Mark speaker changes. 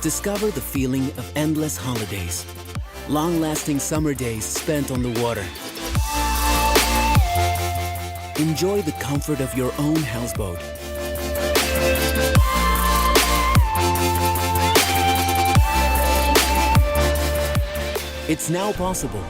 Speaker 1: Discover the feeling of endless holidays, long-lasting summer days spent on the water. Enjoy the comfort of your own houseboat. It's now possible